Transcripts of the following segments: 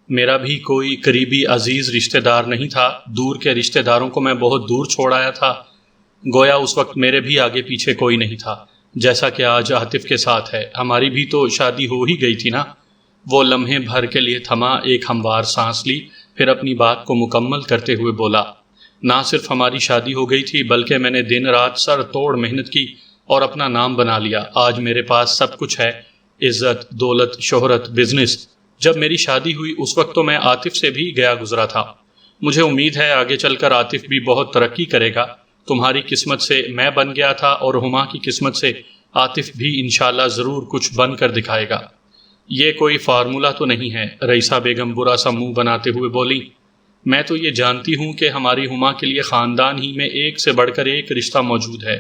میرا بھی کوئی قریبی عزیز رشتہ دار نہیں تھا، دور کے رشتہ داروں کو میں بہت دور چھوڑ آیا تھا، گویا اس وقت میرے بھی آگے پیچھے کوئی نہیں تھا، جیسا کہ آج عاطف کے ساتھ ہے۔ ہماری بھی تو شادی ہو ہی گئی تھی نا۔ وہ لمحے بھر کے لیے تھما، ایک ہموار سانس لی، پھر اپنی بات کو مکمل کرتے ہوئے بولا، نہ صرف ہماری شادی ہو گئی تھی بلکہ میں نے دن رات سر توڑ محنت کی اور اپنا نام بنا لیا۔ آج میرے پاس سب کچھ ہے، عزت، دولت، شہرت، بزنس۔ جب میری شادی ہوئی اس وقت تو میں عاطف سے بھی گیا گزرا تھا۔ مجھے امید ہے آگے چل کر عاطف بھی بہت ترقی کرے گا۔ تمہاری قسمت سے میں بن گیا تھا اور ہما کی قسمت سے عاطف بھی انشاءاللہ ضرور کچھ بن کر دکھائے گا۔ یہ کوئی فارمولہ تو نہیں ہے، رئیسہ بیگم برا سا منہ بناتے ہوئے بولی۔ میں تو یہ جانتی ہوں کہ ہماری ہما کے لیے خاندان ہی میں ایک سے بڑھ کر ایک رشتہ موجود ہے،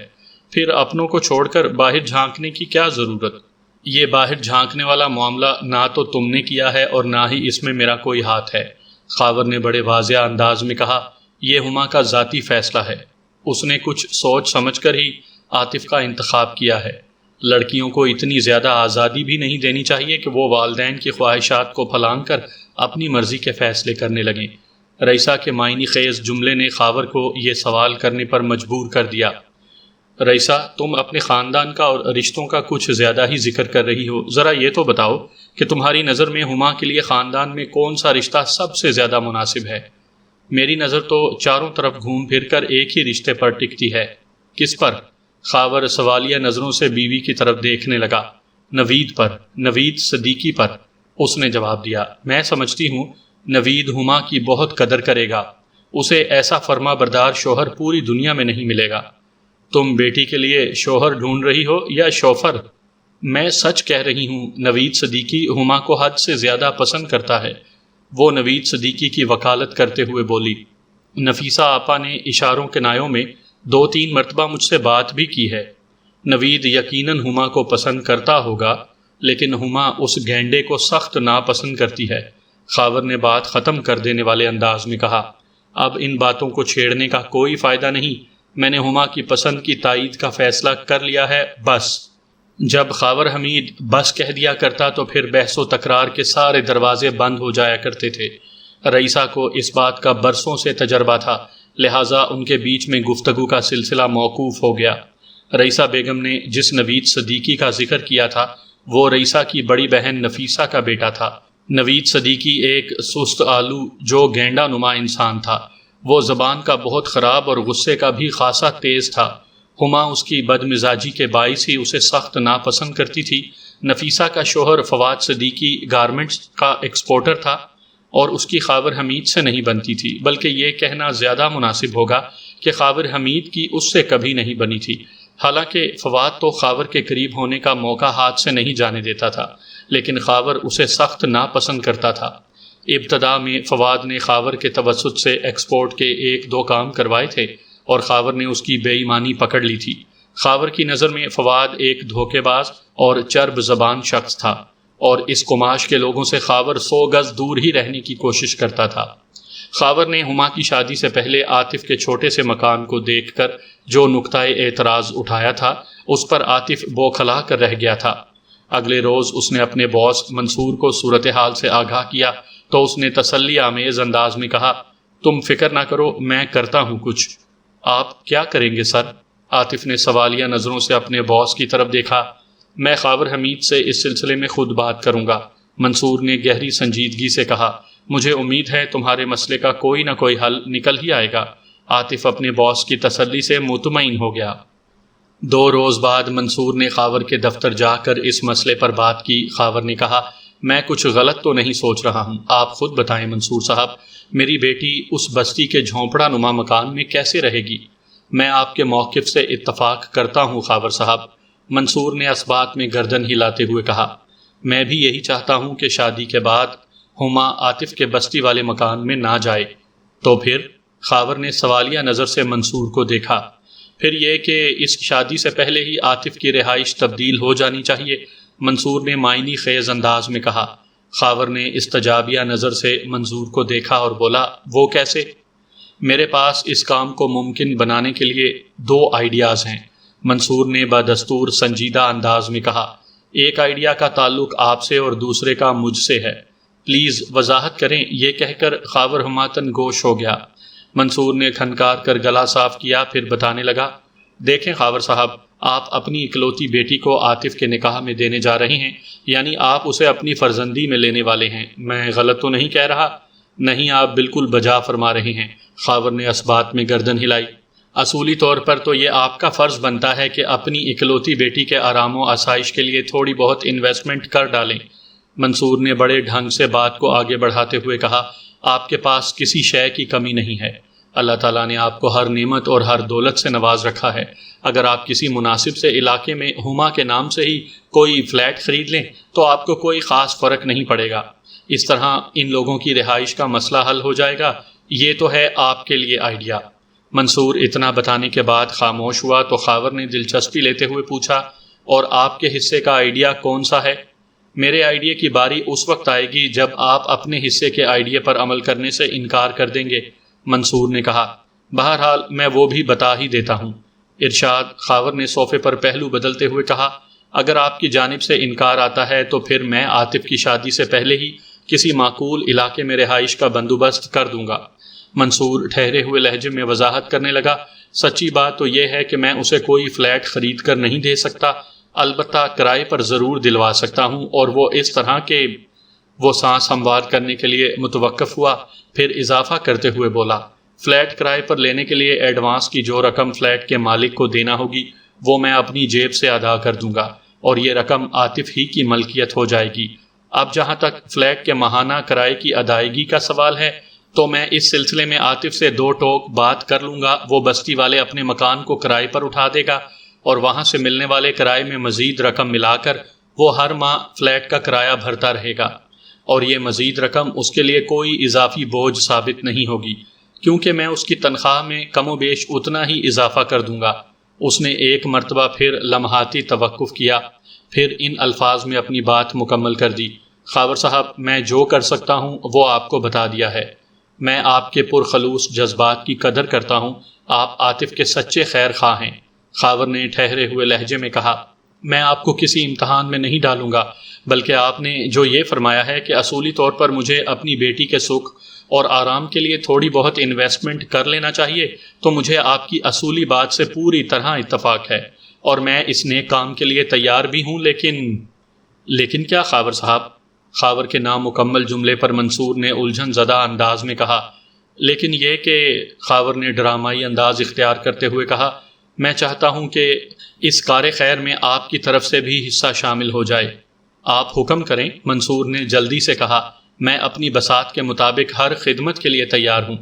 پھر اپنوں کو چھوڑ کر باہر جھانکنے کی کیا ضرورت؟ یہ باہر جھانکنے والا معاملہ نہ تو تم نے کیا ہے اور نہ ہی اس میں میرا کوئی ہاتھ ہے، خاور نے بڑے واضح انداز میں کہا۔ یہ ہما کا ذاتی فیصلہ ہے، اس نے کچھ سوچ سمجھ کر ہی عاطف کا انتخاب کیا ہے۔ لڑکیوں کو اتنی زیادہ آزادی بھی نہیں دینی چاہیے کہ وہ والدین کی خواہشات کو پھلانگ کر اپنی مرضی کے فیصلے کرنے لگیں۔ رئیسہ کے معنی خیز جملے نے خاور کو یہ سوال کرنے پر مجبور کر دیا۔ رئیسہ، تم اپنے خاندان کا اور رشتوں کا کچھ زیادہ ہی ذکر کر رہی ہو، ذرا یہ تو بتاؤ کہ تمہاری نظر میں ہما کے لیے خاندان میں کون سا رشتہ سب سے زیادہ مناسب ہے؟ میری نظر تو چاروں طرف گھوم پھر کر ایک ہی رشتے پر ٹکتی ہے۔ کس پر؟ خاور سوالیہ نظروں سے بیوی کی طرف دیکھنے لگا۔ نوید پر، نوید صدیقی پر، اس نے جواب دیا۔ میں سمجھتی ہوں نوید ہما کی بہت قدر کرے گا، اسے ایسا فرما بردار شوہر پوری دنیا میں نہیں ملے گا۔ تم بیٹی کے لیے شوہر ڈھونڈ رہی ہو یا شوفر؟ میں سچ کہہ رہی ہوں، نوید صدیقی ہما کو حد سے زیادہ پسند کرتا ہے، وہ نوید صدیقی کی وکالت کرتے ہوئے بولی۔ نفیسہ آپا نے اشاروں کنایوں میں 2-3 مرتبہ مجھ سے بات بھی کی ہے۔ نوید یقیناً ہما کو پسند کرتا ہوگا، لیکن ہما اس گینڈے کو سخت ناپسند کرتی ہے، خاور نے بات ختم کر دینے والے انداز میں کہا۔ اب ان باتوں کو چھیڑنے کا کوئی فائدہ نہیں، میں نے ہما کی پسند کی تائید کا فیصلہ کر لیا ہے، بس۔ جب خاور حمید بس کہہ دیا کرتا تو پھر بحث و تکرار کے سارے دروازے بند ہو جایا کرتے تھے۔ رئیسہ کو اس بات کا برسوں سے تجربہ تھا، لہٰذا ان کے بیچ میں گفتگو کا سلسلہ موقوف ہو گیا۔ رئیسہ بیگم نے جس نوید صدیقی کا ذکر کیا تھا وہ رئیسہ کی بڑی بہن نفیسہ کا بیٹا تھا۔ نوید صدیقی ایک سست آلو جو گینڈا نما انسان تھا، وہ زبان کا بہت خراب اور غصے کا بھی خاصا تیز تھا۔ ہما اس کی بد مزاجی کے باعث ہی اسے سخت ناپسند کرتی تھی۔ نفیسہ کا شوہر فواد صدیقی گارمنٹس کا ایکسپورٹر تھا اور اس کی خاور حمید سے نہیں بنتی تھی، بلکہ یہ کہنا زیادہ مناسب ہوگا کہ خاور حمید کی اس سے کبھی نہیں بنی تھی۔ حالانکہ فواد تو خاور کے قریب ہونے کا موقع ہاتھ سے نہیں جانے دیتا تھا، لیکن خاور اسے سخت ناپسند کرتا تھا۔ ابتدا میں فواد نے خاور کے توسط سے ایکسپورٹ کے 1-2 کام کروائے تھے اور خاور نے اس کی بے ایمانی پکڑ لی تھی۔ خاور کی نظر میں فواد ایک دھوکے باز اور چرب زبان شخص تھا اور اس کماش کے لوگوں سے خاور 100 گز دور ہی رہنے کی کوشش کرتا تھا۔ خاور نے ہما کی شادی سے پہلے عاطف کے چھوٹے سے مکان کو دیکھ کر جو نقطۂ اعتراض اٹھایا تھا اس پر عاطف بوکھلا کر رہ گیا تھا۔ اگلے روز اس نے اپنے باس منصور کو صورتحال سے آگاہ کیا تو اس نے تسلی آمیز انداز میں کہا، تم فکر نہ کرو، میں کرتا ہوں کچھ۔ آپ کیا کریں گے سر؟ عاطف نے سوالیہ نظروں سے اپنے باس کی طرف دیکھا۔ میں خاور حمید سے اس سلسلے میں خود بات کروں گا، منصور نے گہری سنجیدگی سے کہا۔ مجھے امید ہے تمہارے مسئلے کا کوئی نہ کوئی حل نکل ہی آئے گا۔ عاطف اپنے باس کی تسلی سے مطمئن ہو گیا۔ 2 روز بعد منصور نے خاور کے دفتر جا کر اس مسئلے پر بات کی۔ خاور نے کہا، میں کچھ غلط تو نہیں سوچ رہا ہوں، آپ خود بتائیں منصور صاحب، میری بیٹی اس بستی کے جھونپڑا نما مکان میں کیسے رہے گی؟ میں آپ کے موقف سے اتفاق کرتا ہوں خاور صاحب، منصور نے اس بات میں گردن ہلاتے ہوئے کہا۔ میں بھی یہی چاہتا ہوں کہ شادی کے بعد ہما عاطف کے بستی والے مکان میں نہ جائے۔ تو پھر؟ خاور نے سوالیہ نظر سے منصور کو دیکھا۔ پھر یہ کہ اس شادی سے پہلے ہی عاطف کی رہائش تبدیل ہو جانی چاہیے، منصور نے معنی خیز انداز میں کہا۔ خاور نے استجابیہ نظر سے منصور کو دیکھا اور بولا، وہ کیسے؟ میرے پاس اس کام کو ممکن بنانے کے لیے 2 آئیڈیاز ہیں، منصور نے بدستور سنجیدہ انداز میں کہا۔ ایک آئیڈیا کا تعلق آپ سے اور دوسرے کا مجھ سے ہے۔ پلیز وضاحت کریں، یہ کہہ کر خاور ہماتن گوش ہو گیا۔ منصور نے کھنکار کر گلا صاف کیا، پھر بتانے لگا، دیکھیں خاور صاحب، آپ اپنی اکلوتی بیٹی کو عاطف کے نکاح میں دینے جا رہے ہیں، یعنی آپ اسے اپنی فرزندی میں لینے والے ہیں۔ میں غلط تو نہیں کہہ رہا؟ نہیں، آپ بالکل بجا فرما رہے ہیں۔ خاور نے اس بات میں گردن ہلائی۔ اصولی طور پر تو یہ آپ کا فرض بنتا ہے کہ اپنی اکلوتی بیٹی کے آرام و آسائش کے لیے تھوڑی بہت انویسٹمنٹ کر ڈالیں۔ منصور نے بڑے ڈھنگ سے بات کو آگے بڑھاتے ہوئے کہا، آپ کے پاس کسی شے کی کمی نہیں ہے۔ اللہ تعالیٰ نے آپ کو ہر نعمت اور ہر دولت سے نواز رکھا ہے۔ اگر آپ کسی مناسب سے علاقے میں ہما کے نام سے ہی کوئی فلیٹ خرید لیں تو آپ کو کوئی خاص فرق نہیں پڑے گا۔ اس طرح ان لوگوں کی رہائش کا مسئلہ حل ہو جائے گا۔ یہ تو ہے آپ کے لیے آئیڈیا۔ منصور اتنا بتانے کے بعد خاموش ہوا تو خاور نے دلچسپی لیتے ہوئے پوچھا، اور آپ کے حصے کا آئیڈیا کون سا ہے؟ میرے آئیڈیا کی باری اس وقت آئے گی جب آپ اپنے حصے کے آئیڈیا پر عمل کرنے سے انکار کر دیں گے، منصور نے کہا۔ بہرحال میں وہ بھی بتا ہی دیتا ہوں۔ ارشاد خاور نے صوفے پر پہلو بدلتے ہوئے کہا، اگر آپ کی جانب سے انکار آتا ہے تو پھر میں عاطف کی شادی سے پہلے ہی کسی معقول علاقے میں رہائش کا بندوبست کر دوں گا۔ منصور ٹھہرے ہوئے لہجے میں وضاحت کرنے لگا، سچی بات تو یہ ہے کہ میں اسے کوئی فلیٹ خرید کر نہیں دے سکتا، البتہ کرائے پر ضرور دلوا سکتا ہوں، اور وہ اس طرح کہ وہ سانس ہموار کرنے کے لیے متوقف ہوا، پھر اضافہ کرتے ہوئے بولا، فلیٹ کرائے پر لینے کے لیے ایڈوانس کی جو رقم فلیٹ کے مالک کو دینا ہوگی وہ میں اپنی جیب سے ادا کر دوں گا، اور یہ رقم عاطف ہی کی ملکیت ہو جائے گی۔ اب جہاں تک فلیٹ کے ماہانہ کرائے کی ادائیگی کا سوال ہے تو میں اس سلسلے میں عاطف سے دو ٹوک بات کر لوں گا۔ وہ بستی والے اپنے مکان کو کرائے پر اٹھا دے گا اور وہاں سے ملنے والے کرائے میں مزید رقم ملا کر وہ ہر ماہ فلیٹ کا کرایہ بھرتا رہے گا، اور یہ مزید رقم اس کے لیے کوئی اضافی بوجھ ثابت نہیں ہوگی، کیونکہ میں اس کی تنخواہ میں کم و بیش اتنا ہی اضافہ کر دوں گا۔ اس نے ایک مرتبہ پھر لمحاتی توقف کیا، پھر ان الفاظ میں اپنی بات مکمل کر دی، خاور صاحب، میں جو کر سکتا ہوں وہ آپ کو بتا دیا ہے۔ میں آپ کے پرخلوص جذبات کی قدر کرتا ہوں، آپ عاطف کے سچے خیر خواہ ہیں۔ خاور نے ٹھہرے ہوئے لہجے میں کہا، میں آپ کو کسی امتحان میں نہیں ڈالوں گا، بلکہ آپ نے جو یہ فرمایا ہے کہ اصولی طور پر مجھے اپنی بیٹی کے سکھ اور آرام کے لیے تھوڑی بہت انویسٹمنٹ کر لینا چاہیے، تو مجھے آپ کی اصولی بات سے پوری طرح اتفاق ہے، اور میں اس نیک کام کے لیے تیار بھی ہوں، لیکن کیا خاور صاحب؟ خاور کے نامکمل جملے پر منصور نے الجھن زدہ انداز میں کہا، لیکن یہ کہ خاور نے ڈرامائی انداز اختیار کرتے ہوئے کہا، میں چاہتا ہوں کہ اس کار خیر میں آپ کی طرف سے بھی حصہ شامل ہو جائے۔ آپ حکم کریں، منصور نے جلدی سے کہا، میں اپنی بساط کے مطابق ہر خدمت کے لیے تیار ہوں،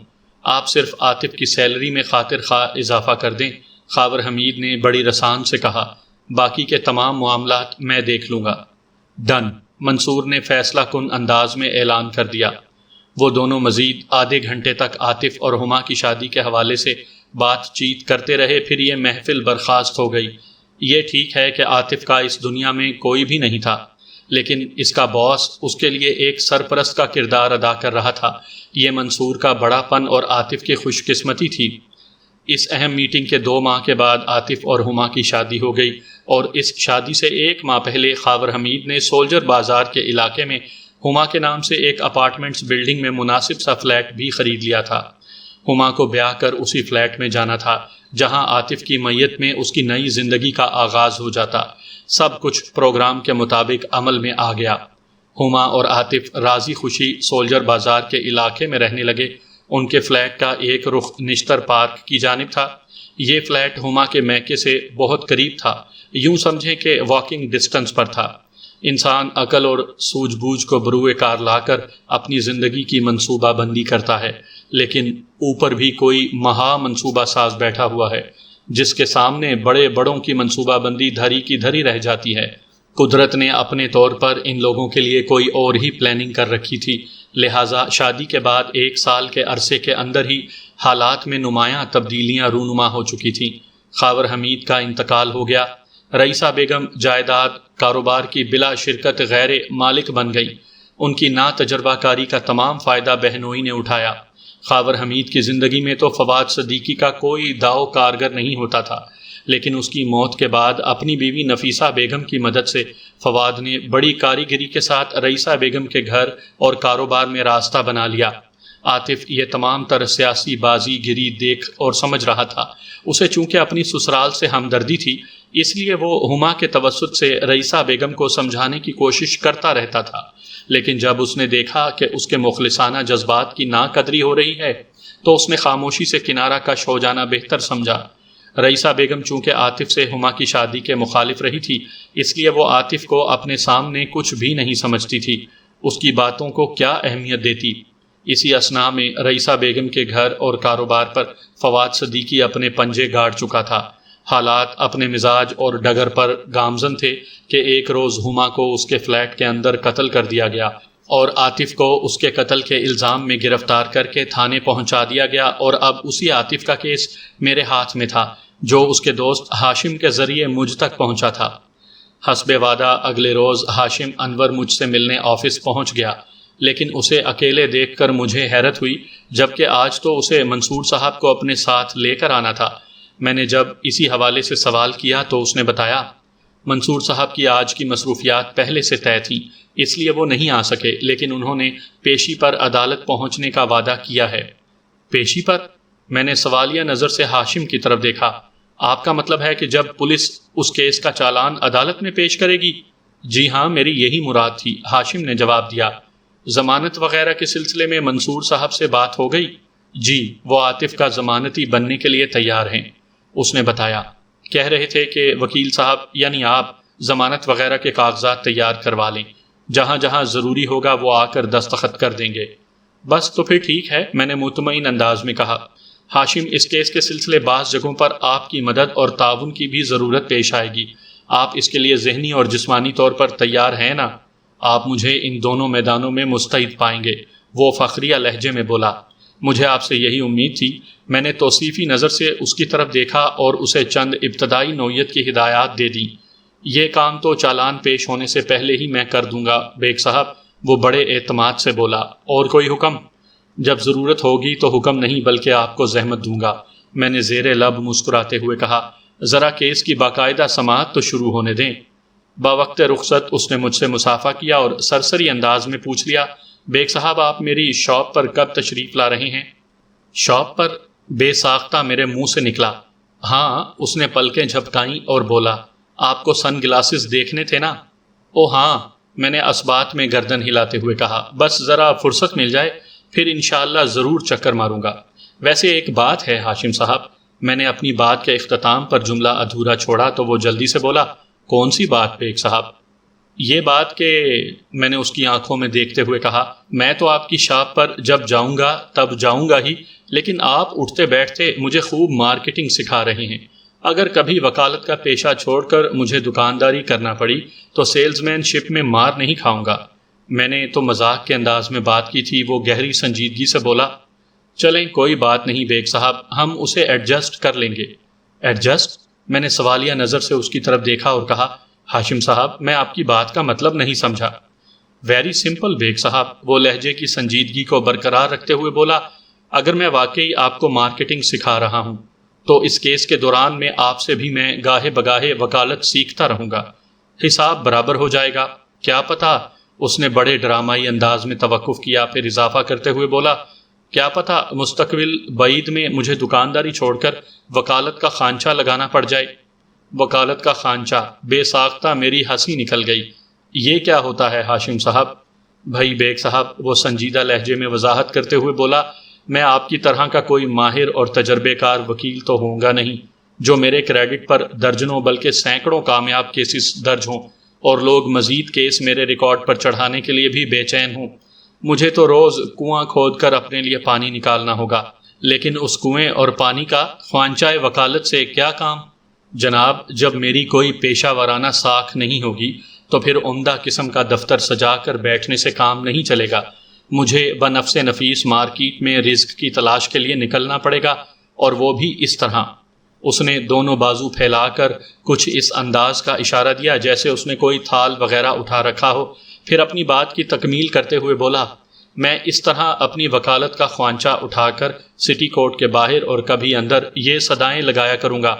آپ صرف عاطف کی سیلری میں خاطر خواہ اضافہ کر دیں۔ خاور حمید نے بڑی رسان سے کہا، باقی کے تمام معاملات میں دیکھ لوں گا۔ ڈن، منصور نے فیصلہ کن انداز میں اعلان کر دیا۔ وہ دونوں مزید آدھے گھنٹے تک عاطف اور ہما کی شادی کے حوالے سے بات چیت کرتے رہے، پھر یہ محفل برخاست ہو گئی۔ یہ ٹھیک ہے کہ عاطف کا اس دنیا میں کوئی بھی نہیں تھا، لیکن اس کا باس اس کے لیے ایک سرپرست کا کردار ادا کر رہا تھا۔ یہ منصور کا بڑا پن اور عاطف کی خوش قسمتی تھی۔ اس اہم میٹنگ کے 2 ماہ کے بعد عاطف اور ہما کی شادی ہو گئی، اور اس شادی سے 1 ماہ پہلے خاور حمید نے سولجر بازار کے علاقے میں ہما کے نام سے ایک اپارٹمنٹس بلڈنگ میں مناسب سا فلیٹ بھی خرید لیا تھا۔ ہما کو بیاہ کر اسی فلیٹ میں جانا تھا جہاں عاطف کی میت میں اس کی نئی زندگی کا آغاز ہو جاتا۔ سب کچھ پروگرام کے مطابق عمل میں آ گیا۔ ہما اور عاطف راضی خوشی سولجر بازار کے علاقے میں رہنے لگے۔ ان کے فلیٹ کا ایک رخ نشتر پارک کی جانب تھا۔ یہ فلیٹ ہما کے میکے سے بہت قریب تھا، یوں سمجھیں کہ واکنگ ڈسٹنس پر تھا۔ انسان عقل اور سوجھ بوجھ کو بروئے کار لا کر اپنی زندگی کی منصوبہ بندی کرتا ہے، لیکن اوپر بھی کوئی مہا منصوبہ ساز بیٹھا ہوا ہے جس کے سامنے بڑے بڑوں کی منصوبہ بندی دھری کی دھری رہ جاتی ہے۔ قدرت نے اپنے طور پر ان لوگوں کے لیے کوئی اور ہی پلاننگ کر رکھی تھی، لہٰذا شادی کے بعد 1 سال کے عرصے کے اندر ہی حالات میں نمایاں تبدیلیاں رونما ہو چکی تھیں۔ خاور حمید کا انتقال ہو گیا۔ رئیسہ بیگم جائیداد کاروبار کی بلا شرکت غیر مالک بن گئی۔ ان کی ناتجربہ کاری کا تمام فائدہ بہنوئی نے اٹھایا۔ خاور حمید کی زندگی میں تو فواد صدیقی کا کوئی داؤ کارگر نہیں ہوتا تھا، لیکن اس کی موت کے بعد اپنی بیوی نفیسہ بیگم کی مدد سے فواد نے بڑی کاریگری کے ساتھ رئیسہ بیگم کے گھر اور کاروبار میں راستہ بنا لیا۔ عاطف یہ تمام تر سیاسی بازی گری دیکھ اور سمجھ رہا تھا۔ اسے چونکہ اپنی سسرال سے ہمدردی تھی، اس لیے وہ ہما کے توسط سے رئیسہ بیگم کو سمجھانے کی کوشش کرتا رہتا تھا، لیکن جب اس نے دیکھا کہ اس کے مخلصانہ جذبات کی ناقدری ہو رہی ہے تو اس نے خاموشی سے کنارہ کش ہو جانا بہتر سمجھا۔ رئیسہ بیگم چونکہ عاطف سے ہما کی شادی کے مخالف رہی تھی، اس لیے وہ عاطف کو اپنے سامنے کچھ بھی نہیں سمجھتی تھی، اس کی باتوں کو کیا اہمیت دیتی۔ اسی اثناء میں رئیسہ بیگم کے گھر اور کاروبار پر فواد صدیقی اپنے پنجے گاڑ چکا تھا۔ حالات اپنے مزاج اور ڈگر پر گامزن تھے کہ ایک روز ہما کو اس کے فلیٹ کے اندر قتل کر دیا گیا اور عاطف کو اس کے قتل کے الزام میں گرفتار کر کے تھانے پہنچا دیا گیا، اور اب اسی عاطف کا کیس میرے ہاتھ میں تھا جو اس کے دوست ہاشم کے ذریعے مجھ تک پہنچا تھا۔ حسب وعدہ اگلے روز ہاشم انور مجھ سے ملنے آفس پہنچ گیا، لیکن اسے اکیلے دیکھ کر مجھے حیرت ہوئی، جبکہ آج تو اسے منصور صاحب کو اپنے ساتھ لے کر آنا تھا۔ میں نے جب اسی حوالے سے سوال کیا تو اس نے بتایا، منصور صاحب کی آج کی مصروفیات پہلے سے طے تھیں، اس لیے وہ نہیں آ سکے، لیکن انہوں نے پیشی پر عدالت پہنچنے کا وعدہ کیا ہے۔ پیشی پر؟ میں نے سوالیہ نظر سے ہاشم کی طرف دیکھا۔ آپ کا مطلب ہے کہ جب پولیس اس کیس کا چالان عدالت میں پیش کرے گی؟ جی ہاں، میری یہی مراد تھی، ہاشم نے جواب دیا۔ ضمانت وغیرہ کے سلسلے میں منصور صاحب سے بات ہو گئی؟ جی، وہ عاطف کا ضمانتی بننے کے لیے تیار ہیں، اس نے بتایا۔ کہہ رہے تھے کہ وکیل صاحب یعنی آپ ضمانت وغیرہ کے کاغذات تیار کروا لیں، جہاں جہاں ضروری ہوگا وہ آ کر دستخط کر دیں گے۔ بس تو پھر ٹھیک ہے، میں نے مطمئن انداز میں کہا۔ ہاشم، اس کیس کے سلسلے بعض جگہوں پر آپ کی مدد اور تعاون کی بھی ضرورت پیش آئے گی، آپ اس کے لیے ذہنی اور جسمانی طور پر تیار ہیں نا؟ آپ مجھے ان دونوں میدانوں میں مستعد پائیں گے، وہ فخریہ لہجے میں بولا۔ مجھے آپ سے یہی امید تھی۔ میں نے توصیفی نظر سے اس کی طرف دیکھا اور اسے چند ابتدائی نوعیت کی ہدایات دے دیں۔ یہ کام تو چالان پیش ہونے سے پہلے ہی میں کر دوں گا بیگ صاحب، وہ بڑے اعتماد سے بولا۔ اور کوئی حکم؟ جب ضرورت ہوگی تو حکم نہیں بلکہ آپ کو زحمت دوں گا، میں نے زیر لب مسکراتے ہوئے کہا۔ ذرا کیس کی باقاعدہ سماعت تو شروع ہونے دیں۔ باوقت رخصت اس نے مجھ سے مصافحہ کیا اور سرسری انداز میں پوچھ لیا، بیگ صاحب آپ میری شاپ پر کب تشریف لا رہے ہیں؟ شاپ پر؟ بے ساختہ میرے منہ سے نکلا۔ ہاں، اس نے پلکیں جھپکائیں اور بولا، آپ کو سن گلاسز دیکھنے تھے نا؟ او ہاں، میں نے اسبات میں گردن ہلاتے ہوئے کہا، بس ذرا فرصت مل جائے پھر انشاءاللہ ضرور چکر ماروں گا۔ ویسے ایک بات ہے ہاشم صاحب، میں نے اپنی بات کے اختتام پر جملہ ادھورا چھوڑا تو وہ جلدی سے بولا، کون سی بات بیگ صاحب؟ یہ بات کہ میں نے اس کی آنکھوں میں دیکھتے ہوئے کہا، میں تو آپ کی شاپ پر جب جاؤں گا تب جاؤں گا ہی، لیکن آپ اٹھتے بیٹھتے مجھے خوب مارکیٹنگ سکھا رہے ہیں۔ اگر کبھی وکالت کا پیشہ چھوڑ کر مجھے دکانداری کرنا پڑی تو سیلز مین شپ میں مار نہیں کھاؤں گا۔ میں نے تو مذاق کے انداز میں بات کی تھی، وہ گہری سنجیدگی سے بولا، چلیں کوئی بات نہیں بیگ صاحب، ہم اسے ایڈجسٹ کر لیں گے۔ ایڈجسٹ؟ میں نے سوالیہ نظر سے اس کی طرف دیکھا اور کہا، ہاشم صاحب میں آپ کی بات کا مطلب نہیں سمجھا۔ ویری سمپل بیگ صاحب، وہ لہجے کی سنجیدگی کو برقرار رکھتے ہوئے بولا، اگر میں واقعی آپ کو مارکیٹنگ سکھا رہا ہوں تو اس کیس کے دوران میں آپ سے بھی میں گاہے بگاہے وکالت سیکھتا رہوں گا، حساب برابر ہو جائے گا۔ کیا پتہ، اس نے بڑے ڈرامائی انداز میں توقف کیا، پھر اضافہ کرتے ہوئے بولا، کیا پتہ مستقبل بعید میں مجھے دکانداری چھوڑ کر وکالت کا خانچہ لگانا پڑ جائے۔ وکالت کا خانچہ؟ بے ساختہ میری ہنسی نکل گئی۔ یہ کیا ہوتا ہے ہاشم صاحب؟ بھائی بیگ صاحب، وہ سنجیدہ لہجے میں وضاحت کرتے ہوئے بولا، میں آپ کی طرح کا کوئی ماہر اور تجربے کار وکیل تو ہوں گا نہیں جو میرے کریڈٹ پر درجنوں بلکہ سینکڑوں کامیاب کیسز درج ہوں اور لوگ مزید کیس میرے ریکارڈ پر چڑھانے کے لیے بھی بے چین ہوں۔ مجھے تو روز کنواں کھود کر اپنے لیے پانی نکالنا ہوگا، لیکن اس کنویں اور پانی کا خوانچہ وکالت سے کیا کام؟ جناب، جب میری کوئی پیشہ ورانہ ساکھ نہیں ہوگی تو پھر عمدہ قسم کا دفتر سجا کر بیٹھنے سے کام نہیں چلے گا۔ مجھے بنفس نفیس مارکیٹ میں رزق کی تلاش کے لیے نکلنا پڑے گا، اور وہ بھی اس طرح۔ اس نے دونوں بازو پھیلا کر کچھ اس انداز کا اشارہ دیا جیسے اس نے کوئی تھال وغیرہ اٹھا رکھا ہو، پھر اپنی بات کی تکمیل کرتے ہوئے بولا، میں اس طرح اپنی وکالت کا خوانچہ اٹھا کر سٹی کورٹ کے باہر اور کبھی اندر یہ صدائیں لگایا کروں گا،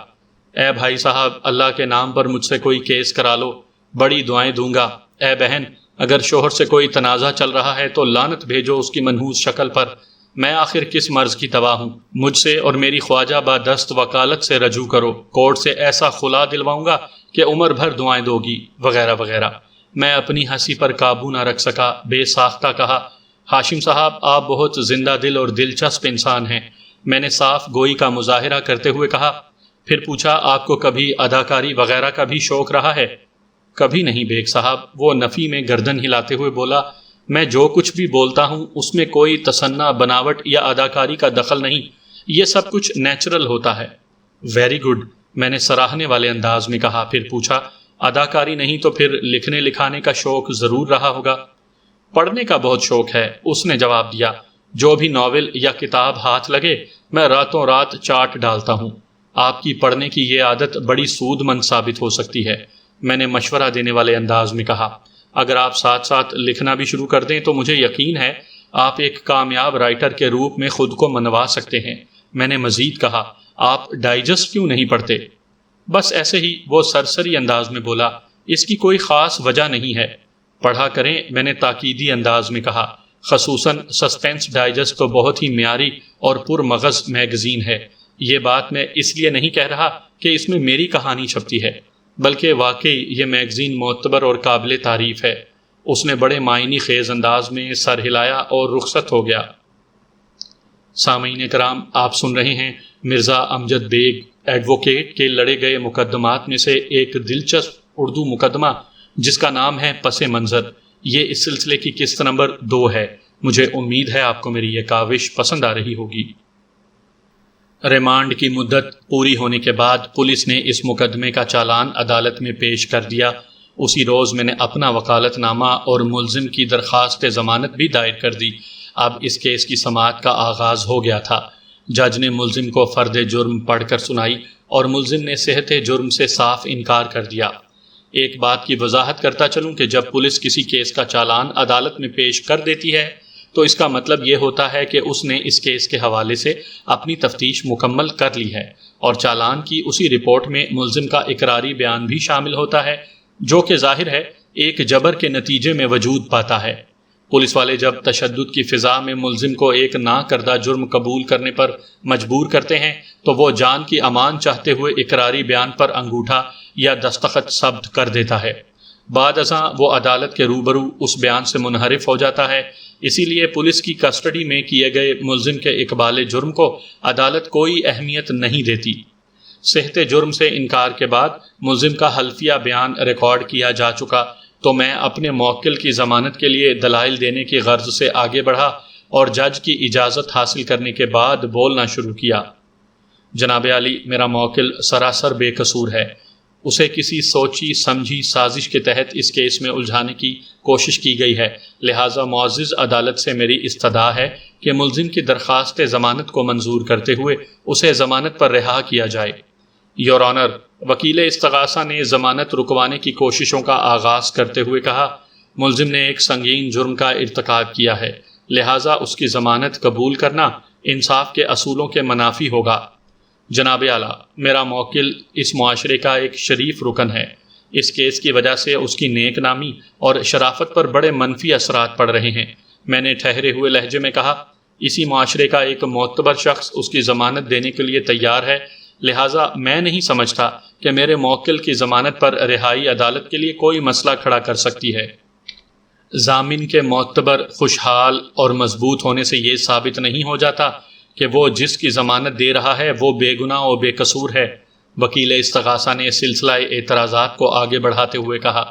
اے بھائی صاحب، اللہ کے نام پر مجھ سے کوئی کیس کرا لو، بڑی دعائیں دوں گا۔ اے بہن، اگر شوہر سے کوئی تنازع چل رہا ہے تو لعنت بھیجو اس کی منحوس شکل پر۔ میں آخر کس مرض کی دوا ہوں؟ مجھ سے اور میری خواجہ بادست وکالت سے رجوع کرو، کورٹ سے ایسا خلا دلواؤں گا کہ عمر بھر دعائیں دو گی، وغیرہ وغیرہ۔ میں اپنی ہنسی پر قابو نہ رکھ سکا، بے ساختہ کہا، ہاشم صاحب، آپ بہت زندہ دل اور دلچسپ انسان ہیں۔ میں نے صاف گوئی کا مظاہرہ کرتے ہوئے کہا۔ پھر پوچھا، آپ کو کبھی اداکاری وغیرہ کا بھی شوق رہا ہے؟ کبھی نہیں بیگ صاحب، وہ نفی میں گردن ہلاتے ہوئے بولا۔ میں جو کچھ بھی بولتا ہوں اس میں کوئی تصنع، بناوٹ یا اداکاری کا دخل نہیں، یہ سب کچھ نیچرل ہوتا ہے۔ ویری گڈ، میں نے سراہنے والے انداز میں کہا۔ پھر پوچھا، اداکاری نہیں تو پھر لکھنے لکھانے کا شوق ضرور رہا ہوگا؟ پڑھنے کا بہت شوق ہے، اس نے جواب دیا۔ جو بھی ناول یا کتاب ہاتھ لگے میں راتوں رات چاٹ ڈالتا ہوں۔ آپ کی پڑھنے کی یہ عادت بڑی سود مند ثابت ہو سکتی ہے، میں نے مشورہ دینے والے انداز میں کہا۔ اگر آپ ساتھ ساتھ لکھنا بھی شروع کر دیں تو مجھے یقین ہے آپ ایک کامیاب رائٹر کے روپ میں خود کو منوا سکتے ہیں۔ میں نے مزید کہا، آپ ڈائجسٹ کیوں نہیں پڑھتے؟ بس ایسے ہی، وہ سرسری انداز میں بولا، اس کی کوئی خاص وجہ نہیں ہے۔ پڑھا کریں، میں نے تاکیدی انداز میں کہا، خصوصاً سسپینس ڈائجسٹ تو بہت ہی معیاری اور پرمغز میگزین ہے۔ یہ بات میں اس لیے نہیں کہہ رہا کہ اس میں میری کہانی چھپتی ہے، بلکہ واقعی یہ میگزین معتبر اور قابل تعریف ہے۔ اس نے بڑے معنی خیز انداز میں سر ہلایا اور رخصت ہو گیا۔ سامعین کرام، آپ سن رہے ہیں مرزا امجد بیگ ایڈوکیٹ کے لڑے گئے مقدمات میں سے ایک دلچسپ اردو مقدمہ جس کا نام ہے پس منظر۔ یہ اس سلسلے کی قسط نمبر 2 ہے۔ مجھے امید ہے آپ کو میری یہ کاوش پسند آ رہی ہوگی۔ ریمانڈ کی مدت پوری ہونے کے بعد پولیس نے اس مقدمے کا چالان عدالت میں پیش کر دیا۔ اسی روز میں نے اپنا وکالت نامہ اور ملزم کی درخواست ضمانت بھی دائر کر دی۔ اب اس کیس کی سماعت کا آغاز ہو گیا تھا۔ جج نے ملزم کو فرد جرم پڑھ کر سنائی اور ملزم نے صحت جرم سے صاف انکار کر دیا۔ ایک بات کی وضاحت کرتا چلوں کہ جب پولیس کسی کیس کا چالان عدالت میں پیش کر دیتی ہے تو اس کا مطلب یہ ہوتا ہے کہ اس نے اس کیس کے حوالے سے اپنی تفتیش مکمل کر لی ہے، اور چالان کی اسی رپورٹ میں ملزم کا اقراری بیان بھی شامل ہوتا ہے، جو کہ ظاہر ہے ایک جبر کے نتیجے میں وجود پاتا ہے۔ پولیس والے جب تشدد کی فضا میں ملزم کو ایک نہ کردہ جرم قبول کرنے پر مجبور کرتے ہیں تو وہ جان کی امان چاہتے ہوئے اقراری بیان پر انگوٹھا یا دستخط ثبت کر دیتا ہے۔ بعد ازاں وہ عدالت کے روبرو اس بیان سے منحرف ہو جاتا ہے۔ اسی لیے پولیس کی کسٹڈی میں کیے گئے ملزم کے اقبال جرم کو عدالت کوئی اہمیت نہیں دیتی۔ صحت جرم سے انکار کے بعد ملزم کا حلفیہ بیان ریکارڈ کیا جا چکا تو میں اپنے موکل کی ضمانت کے لیے دلائل دینے کی غرض سے آگے بڑھا اور جج کی اجازت حاصل کرنے کے بعد بولنا شروع کیا۔ جناب عالی، میرا موکل سراسر بے قصور ہے۔ اسے کسی سوچی سمجھی سازش کے تحت اس کیس میں الجھانے کی کوشش کی گئی ہے، لہٰذا معزز عدالت سے میری استدعا ہے کہ ملزم کی درخواست ضمانت کو منظور کرتے ہوئے اسے ضمانت پر رہا کیا جائے۔ یور آنر، وکیل استغاثہ نے ضمانت رکوانے کی کوششوں کا آغاز کرتے ہوئے کہا، ملزم نے ایک سنگین جرم کا ارتکاب کیا ہے، لہٰذا اس کی ضمانت قبول کرنا انصاف کے اصولوں کے منافی ہوگا۔ جناب اعلیٰ، میرا موکل اس معاشرے کا ایک شریف رکن ہے۔ اس کیس کی وجہ سے اس کی نیک نامی اور شرافت پر بڑے منفی اثرات پڑ رہے ہیں۔ میں نے ٹھہرے ہوئے لہجے میں کہا، اسی معاشرے کا ایک معتبر شخص اس کی ضمانت دینے کے لیے تیار ہے، لہٰذا میں نہیں سمجھتا کہ میرے موکل کی ضمانت پر رہائی عدالت کے لیے کوئی مسئلہ کھڑا کر سکتی ہے۔ ضامن کے معتبر، خوشحال اور مضبوط ہونے سے یہ ثابت نہیں ہو جاتا کہ وہ جس کی ضمانت دے رہا ہے وہ بے گناہ و بے قصور ہے۔ وکیل استغاثہ نے سلسلہ اعتراضات کو آگے بڑھاتے ہوئے کہا،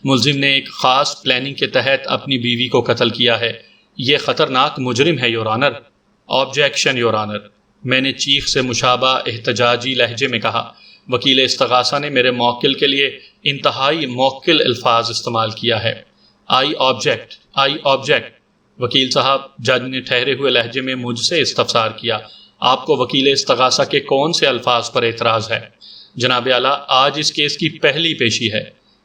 ملزم نے ایک خاص پلاننگ کے تحت اپنی بیوی کو قتل کیا ہے۔ یہ خطرناک مجرم ہے your owner. Objection your owner, میں نے چیخ سے مشابہ احتجاجی لہجے میں کہا۔ وکیل استغاثہ نے میرے موکل کے لیے انتہائی موکل الفاظ استعمال کیا ہے۔ آئی آبجیکٹ۔ وکیل صاحب، جج نے ٹھہرے ہوئے لہجے میں مجھ سے استفسار کیا، آپ کو وکیل استغاثہ کے کون سے الفاظ پر اعتراض ہے؟ جناب اعلیٰ، آج اس کیس کی پہلی پیشی ہے،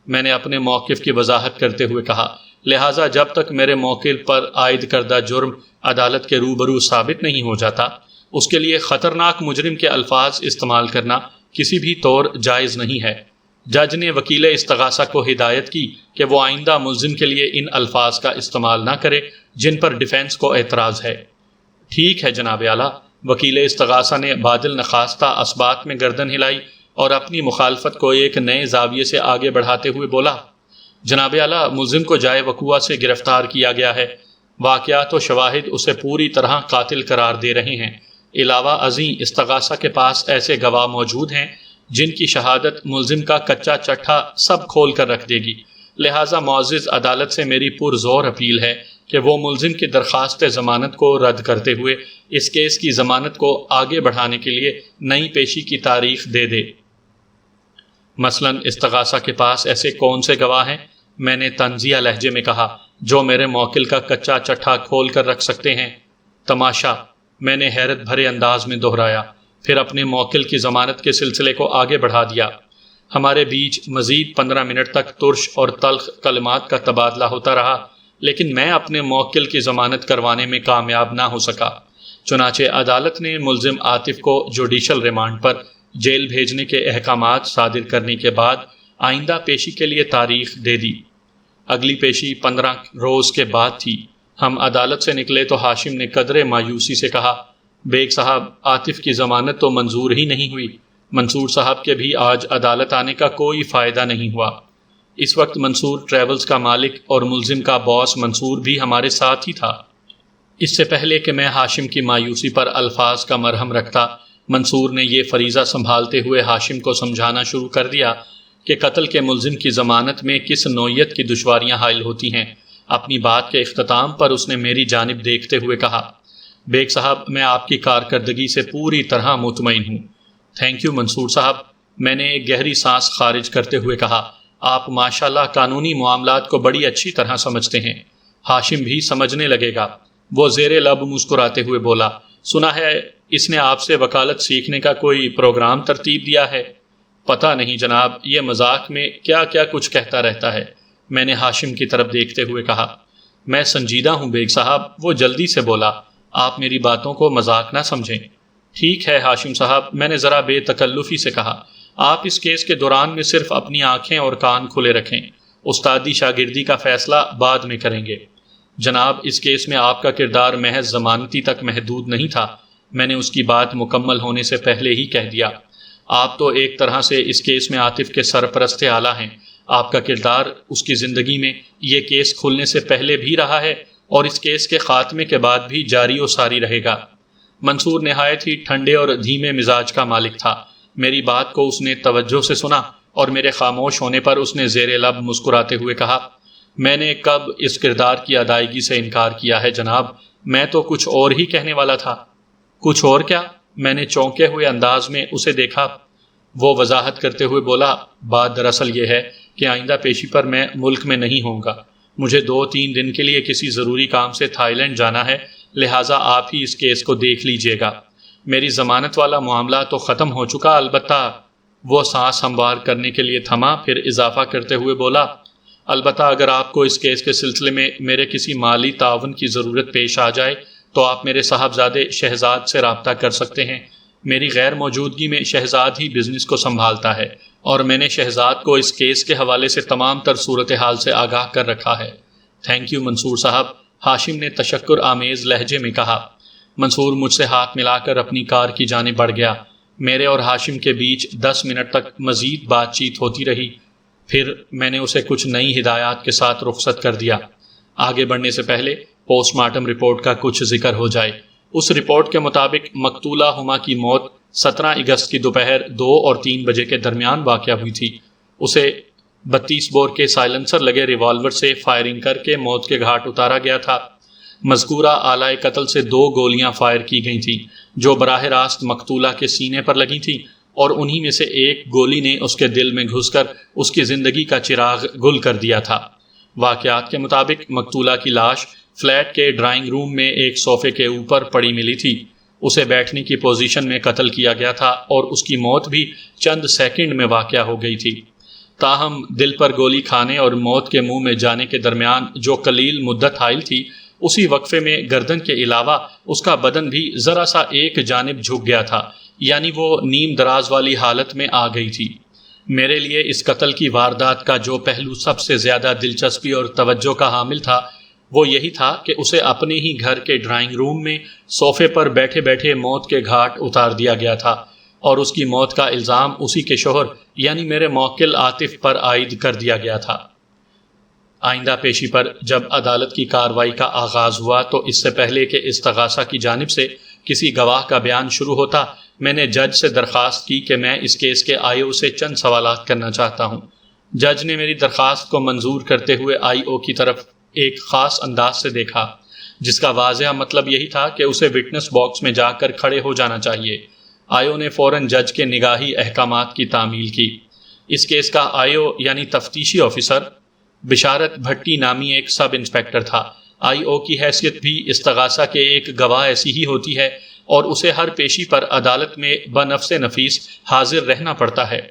میں نے اپنے موقف کی وضاحت کرتے ہوئے کہا، لہٰذا جب تک میرے موکل پر عائد کردہ جرم عدالت کے روبرو ثابت نہیں ہو جاتا، اس کے لیے خطرناک مجرم کے الفاظ استعمال کرنا کسی بھی طور جائز نہیں ہے۔ جج نے وکیل استغاثہ کو ہدایت کی کہ وہ آئندہ ملزم کے لیے ان الفاظ کا استعمال نہ کرے جن پر ڈیفینس کو اعتراض ہے۔ ٹھیک ہے جناب اعلیٰ۔ وکیل استغاثہ نے بادل نخواستہ اسبات میں گردن ہلائی اور اپنی مخالفت کو ایک نئے زاویے سے آگے بڑھاتے ہوئے بولا، جناب اعلیٰ، ملزم کو جائے وقوع سے گرفتار کیا گیا ہے۔ واقعات و شواہد اسے پوری طرح قاتل قرار دے رہے ہیں۔ علاوہ ازیں استغاثہ کے پاس ایسے گواہ موجود ہیں جن کی شہادت ملزم کا کچا چٹھا سب کھول کر رکھ دے گی۔ لہٰذا معزز عدالت سے میری پرزور اپیل ہے کہ وہ ملزم کی درخواست ضمانت کو رد کرتے ہوئے اس کیس کی ضمانت کو آگے بڑھانے کے لیے نئی پیشی کی تاریخ دے دے۔ مثلاً استغاثہ کے پاس ایسے کون سے گواہ ہیں، میں نے طنزیہ لہجے میں کہا، جو میرے موکل کا کچا چٹھا کھول کر رکھ سکتے ہیں؟ تماشا، میں نے حیرت بھرے انداز میں دہرایا، پھر اپنے موکل کی ضمانت کے سلسلے کو آگے بڑھا دیا۔ ہمارے بیچ مزید 15 منٹ تک ترش اور تلخ کلمات کا تبادلہ ہوتا رہا، لیکن میں اپنے موکل کی ضمانت کروانے میں کامیاب نہ ہو سکا۔ چنانچہ عدالت نے ملزم عاطف کو جوڈیشل ریمانڈ پر جیل بھیجنے کے احکامات صادر کرنے کے بعد آئندہ پیشی کے لیے تاریخ دے دی۔ اگلی پیشی 15 روز کے بعد تھی۔ ہم عدالت سے نکلے تو ہاشم نے قدرے مایوسی سے کہا، بیگ صاحب، عاطف کی ضمانت تو منظور ہی نہیں ہوئی۔ منصور صاحب کے بھی آج عدالت آنے کا کوئی فائدہ نہیں ہوا۔ اس وقت منصور ٹریولز کا مالک اور ملزم کا باس منصور بھی ہمارے ساتھ ہی تھا۔ اس سے پہلے کہ میں ہاشم کی مایوسی پر الفاظ کا مرہم رکھتا، منصور نے یہ فریضہ سنبھالتے ہوئے ہاشم کو سمجھانا شروع کر دیا کہ قتل کے ملزم کی ضمانت میں کس نوعیت کی دشواریاں حائل ہوتی ہیں۔ اپنی بات کے اختتام پر اس نے میری جانب دیکھتے ہوئے کہا، بیگ صاحب، میں آپ کی کارکردگی سے پوری طرح مطمئن ہوں۔ تھینک یو منصور صاحب، میں نے ایک گہری سانس خارج کرتے ہوئے کہا، آپ ماشاءاللہ قانونی معاملات کو بڑی اچھی طرح سمجھتے ہیں۔ ہاشم بھی سمجھنے لگے گا۔ وہ زیر لب مسکراتے ہوئے بولا، سنا ہے اس نے آپ سے وکالت سیکھنے کا کوئی پروگرام ترتیب دیا ہے؟ پتہ نہیں جناب، یہ مذاق میں کیا کیا کچھ کہتا رہتا ہے۔ میں نے ہاشم کی طرف دیکھتے ہوئے کہا، میں سنجیدہ ہوں بیگ صاحب۔ وہ جلدی سے بولا، آپ میری باتوں کو مذاق نہ سمجھیں۔ ٹھیک ہے ہاشم صاحب، میں نے ذرا بے تکلفی سے کہا، آپ اس کیس کے دوران میں صرف اپنی آنکھیں اور کان کھلے رکھیں، استادی شاگردی کا فیصلہ بعد میں کریں گے۔ جناب، اس کیس میں آپ کا کردار محض ضمانتی تک محدود نہیں تھا، میں نے اس کی بات مکمل ہونے سے پہلے ہی کہہ دیا۔ آپ تو ایک طرح سے اس کیس میں عاطف کے سرپرست اعلیٰ ہیں۔ آپ کا کردار اس کی زندگی میں یہ کیس کھلنے سے پہلے بھی رہا ہے اور اس کیس کے خاتمے کے بعد بھی جاری و ساری رہے گا۔ منصور نہایت ہی ٹھنڈے اور دھیمے مزاج کا مالک تھا۔ میری بات کو اس نے توجہ سے سنا اور میرے خاموش ہونے پر اس نے زیر لب مسکراتے ہوئے کہا، میں نے کب اس کردار کی ادائیگی سے انکار کیا ہے جناب، میں تو کچھ اور ہی کہنے والا تھا۔ کچھ اور کیا؟ میں نے چونکے ہوئے انداز میں اسے دیکھا۔ وہ وضاحت کرتے ہوئے بولا، بات دراصل یہ ہے کہ آئندہ پیشی پر میں ملک میں نہیں ہوں گا۔ مجھے 2-3 دن کے لیے کسی ضروری کام سے تھائی لینڈ جانا ہے، لہٰذا آپ ہی اس کیس کو دیکھ لیجئے گا۔ میری ضمانت والا معاملہ تو ختم ہو چکا، البتہ وہ سانس ہموار کرنے کے لیے تھما، پھر اضافہ کرتے ہوئے بولا، البتہ اگر آپ کو اس کیس کے سلسلے میں میرے کسی مالی تعاون کی ضرورت پیش آ جائے تو آپ میرے صاحبزادے شہزاد سے رابطہ کر سکتے ہیں۔ میری غیر موجودگی میں شہزاد ہی بزنس کو سنبھالتا ہے اور میں نے شہزاد کو اس کیس کے حوالے سے تمام تر صورتحال سے آگاہ کر رکھا ہے۔ تھینک یو منصور صاحب، ہاشم نے تشکر آمیز لہجے میں کہا۔ منصور مجھ سے ہاتھ ملا کر اپنی کار کی جانب بڑھ گیا۔ میرے اور ہاشم کے بیچ 10 منٹ تک مزید بات چیت ہوتی رہی، پھر میں نے اسے کچھ نئی ہدایات کے ساتھ رخصت کر دیا۔ آگے بڑھنے سے پہلے پوسٹ مارٹم رپورٹ کا کچھ ذکر ہو جائے۔ اس رپورٹ کے مطابق مقتولہ ہما کی موت 17 اگست کی دوپہر 2 اور 3 بجے کے درمیان واقع ہوئی تھی۔ اسے 32 بور کے سائلنسر لگے ریوالور سے فائرنگ کر کے موت کے گھاٹ اتارا گیا تھا۔ مذکورہ آلائے قتل سے 2 گولیاں فائر کی گئی تھیں جو براہ راست مقتولہ کے سینے پر لگی تھیں، اور انہی میں سے ایک گولی نے اس کے دل میں گھس کر اس کی زندگی کا چراغ گل کر دیا تھا۔ واقعات کے مطابق مقتولہ کی لاش فلیٹ کے ڈرائنگ روم میں ایک صوفے کے اوپر پڑی ملی تھی۔ اسے بیٹھنے کی پوزیشن میں قتل کیا گیا تھا اور اس کی موت بھی چند سیکنڈ میں واقع ہو گئی تھی۔ تاہم دل پر گولی کھانے اور موت کے منہ میں جانے کے درمیان جو قلیل مدت حائل تھی، اسی وقفے میں گردن کے علاوہ اس کا بدن بھی ذرا سا ایک جانب جھک گیا تھا، یعنی وہ نیم دراز والی حالت میں آ گئی تھی۔ میرے لیے اس قتل کی واردات کا جو پہلو سب سے زیادہ دلچسپی اور توجہ کا حامل تھا وہ یہی تھا کہ اسے اپنے ہی گھر کے ڈرائنگ روم میں صوفے پر بیٹھے بیٹھے موت کے گھاٹ اتار دیا گیا تھا، اور اس کی موت کا الزام اسی کے شوہر یعنی میرے موکل عاطف پر عائد کر دیا گیا تھا۔ آئندہ پیشی پر جب عدالت کی کارروائی کا آغاز ہوا تو اس سے پہلے کہ استغاثہ کی جانب سے کسی گواہ کا بیان شروع ہوتا، میں نے جج سے درخواست کی کہ میں اس کیس کے آئی او سے چند سوالات کرنا چاہتا ہوں۔ جج نے میری درخواست کو منظور کرتے ہوئے آئی او کی طرف ایک خاص انداز سے دیکھا، جس کا واضح مطلب یہی تھا کہ اسے وٹنس باکس میں جا کر کھڑے ہو جانا چاہیے۔ آئی او نے فوراً جج کے نگاہی احکامات کی تعمیل کی۔ اس کیس کا آئی او یعنی تفتیشی آفیسر بشارت بھٹی نامی ایک سب انسپیکٹر تھا۔ آئی او کی حیثیت بھی استغاثہ کے ایک گواہ ایسی ہی ہوتی ہے اور اسے ہر پیشی پر عدالت میں بنفس نفیس حاضر رہنا پڑتا ہے۔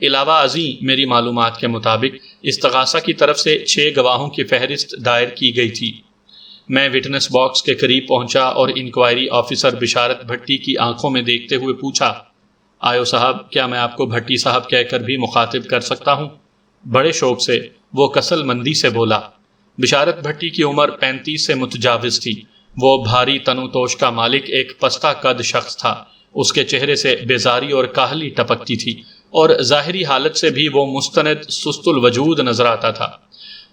علاوہ ازیں میری معلومات کے مطابق استغاثہ کی طرف سے 6 گواہوں کی فہرست دائر کی گئی تھی۔ میں وٹنس باکس کے قریب پہنچا اور انکوائری آفیسر بشارت بھٹی کی آنکھوں میں دیکھتے ہوئے پوچھا، آئیو صاحب، کیا میں آپ کو بھٹی صاحب کہہ کر بھی مخاطب کر سکتا ہوں؟ بڑے شوق سے، وہ کسل مندی سے بولا۔ بشارت بھٹی کی عمر 35 سے متجاوز تھی۔ وہ بھاری تنو توش کا مالک ایک پستہ قد شخص تھا۔ اس کے چہرے سے بیزاری اور کاہلی ٹپکتی تھی اور ظاہری حالت سے بھی وہ مستند سست الوجود نظر آتا تھا۔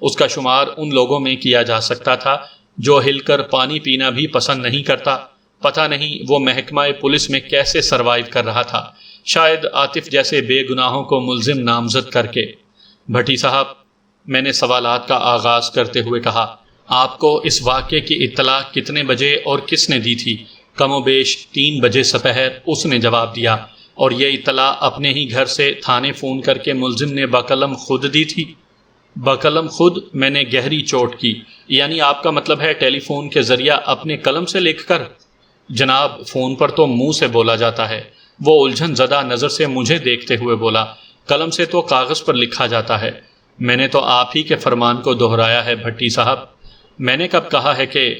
اس کا شمار ان لوگوں میں کیا جا سکتا تھا جو ہل کر پانی پینا بھی پسند نہیں کرتا۔ پتہ نہیں وہ محکمہ پولیس میں کیسے سروائیو کر رہا تھا، شاید عاطف جیسے بے گناہوں کو ملزم نامزد کر کے۔ بھٹی صاحب، میں نے سوالات کا آغاز کرتے ہوئے کہا، آپ کو اس واقعے کی اطلاع کتنے بجے اور کس نے دی تھی؟ کم و بیش 3 بجے سپہر، اس نے جواب دیا۔ اور یہ اطلاع اپنے ہی گھر سے تھانے فون کر کے ملزم نے بقلم خود دی تھی؟ بقلم خود؟ میں نے گہری چوٹ کی۔ یعنی آپ کا مطلب ہے ٹیلی فون کے ذریعہ اپنے قلم سے لکھ کر؟ جناب، فون پر تو منہ سے بولا جاتا ہے۔ وہ الجھن زدہ نظر سے مجھے دیکھتے ہوئے بولا، قلم سے تو کاغذ پر لکھا جاتا ہے۔ میں نے تو آپ ہی کے فرمان کو دہرایا ہے بھٹی صاحب۔ میں نے کب کہا ہے کہ؟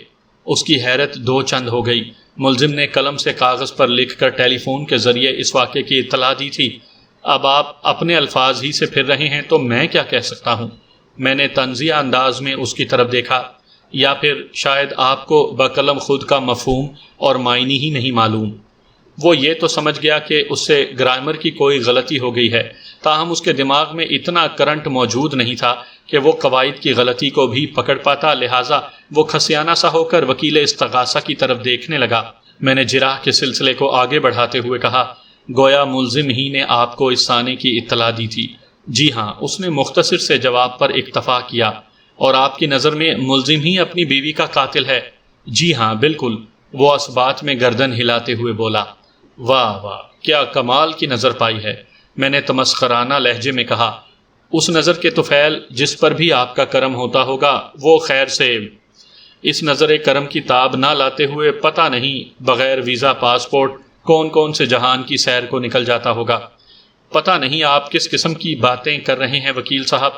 اس کی حیرت دو چند ہو گئی۔ ملزم نے قلم سے کاغذ پر لکھ کر ٹیلی فون کے ذریعے اس واقعے کی اطلاع دی تھی۔ اب آپ اپنے الفاظ ہی سے پھر رہے ہیں تو میں کیا کہہ سکتا ہوں؟ میں نے طنزیہ انداز میں اس کی طرف دیکھا۔ یا پھر شاید آپ کو بقلم خود کا مفہوم اور معنی ہی نہیں معلوم۔ وہ یہ تو سمجھ گیا کہ اس سے گرامر کی کوئی غلطی ہو گئی ہے، تاہم اس کے دماغ میں اتنا کرنٹ موجود نہیں تھا کہ وہ قواعد کی غلطی کو بھی پکڑ پاتا، لہٰذا وہ کھسیانہ سا ہو کر وکیل استغاثہ کی طرف دیکھنے لگا۔ میں نے جراح کے سلسلے کو آگے بڑھاتے ہوئے کہا، گویا ملزم ہی نے آپ کو اس سانے کی اطلاع دی تھی؟ جی ہاں، اس نے مختصر سے جواب پر اکتفا کیا۔ اور آپ کی نظر میں ملزم ہی اپنی بیوی کا قاتل ہے؟ جی ہاں، بالکل، وہ اس بات میں گردن ہلاتے ہوئے بولا۔ واہ واہ، کیا کمال کی نظر پائی ہے، میں نے تمسخرانہ لہجے میں کہا۔ اس نظر کے طفیل جس پر بھی آپ کا کرم ہوتا ہوگا، وہ خیر سے اس نظر کرم کی تاب نہ لاتے ہوئے پتہ نہیں بغیر ویزا پاسپورٹ کون کون سے جہان کی سیر کو نکل جاتا ہوگا۔ پتہ نہیں آپ کس قسم کی باتیں کر رہے ہیں وکیل صاحب۔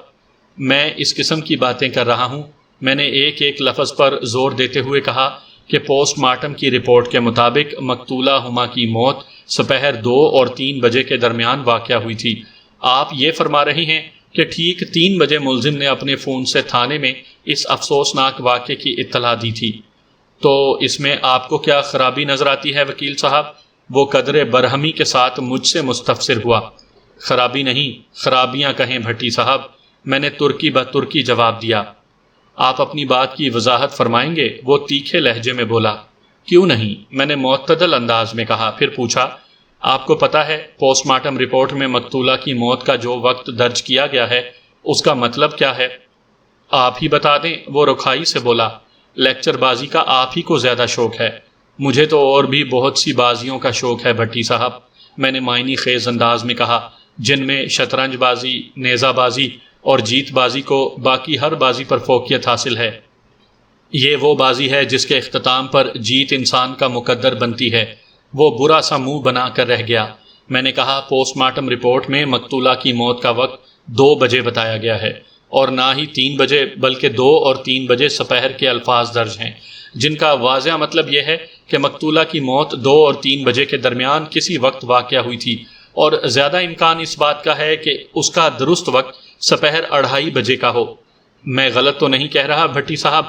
میں اس قسم کی باتیں کر رہا ہوں، میں نے ایک ایک لفظ پر زور دیتے ہوئے کہا کہ پوسٹ مارٹم کی رپورٹ کے مطابق مقتولہ ہما کی موت سپہر 2 اور 3 بجے کے درمیان واقع ہوئی تھی۔ آپ یہ فرما رہے ہیں کہ ٹھیک 3 بجے ملزم نے اپنے فون سے تھانے میں اس افسوسناک واقعے کی اطلاع دی تھی۔ تو اس میں آپ کو کیا خرابی نظر آتی ہے وکیل صاحب؟ وہ قدر برہمی کے ساتھ مجھ سے مستفسر ہوا۔ خرابی نہیں، خرابیاں کہیں بھٹی صاحب، میں نے ترکی بترکی جواب دیا۔ آپ اپنی بات کی وضاحت فرمائیں گے؟ وہ تیکھے لہجے میں بولا۔ کیوں نہیں، میں نے معتدل انداز میں کہا، پھر پوچھا، آپ کو پتہ ہے پوسٹ مارٹم رپورٹ میں مقتولہ کی موت کا جو وقت درج کیا گیا ہے اس کا مطلب کیا ہے؟ آپ ہی بتا دیں، وہ رکھائی سے بولا۔ لیکچر بازی کا آپ ہی کو زیادہ شوق ہے، مجھے تو اور بھی بہت سی بازیوں کا شوق ہے بھٹی صاحب، میں نے معنی خیز انداز میں کہا، جن میں شطرنج بازی، نیزہ بازی اور جیت بازی کو باقی ہر بازی پر فوقیت حاصل ہے۔ یہ وہ بازی ہے جس کے اختتام پر جیت انسان کا مقدر بنتی ہے۔ وہ برا سا منہ بنا کر رہ گیا۔ میں نے کہا، پوسٹ مارٹم رپورٹ میں مقتولہ کی موت کا وقت 2 بجے بتایا گیا ہے، اور نہ ہی 3 بجے بلکہ 2 اور 3 بجے سپہر کے الفاظ درج ہیں، جن کا واضح مطلب یہ ہے کہ مقتولہ کی موت 2 اور 3 بجے کے درمیان کسی وقت واقع ہوئی تھی، اور زیادہ امکان اس بات کا ہے کہ اس کا درست وقت سپہر 2:30 بجے کا ہو۔ میں غلط تو نہیں کہہ رہا بھٹی صاحب؟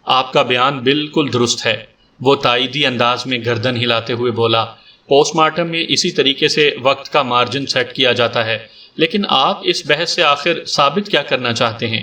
آپ کا بیان بالکل درست ہے، وہ تائیدی انداز میں گردن ہلاتے ہوئے بولا۔ پوسٹ مارٹم میں اسی طریقے سے وقت کا مارجن سیٹ کیا جاتا ہے، لیکن آپ اس بحث سے آخر ثابت کیا کرنا چاہتے ہیں؟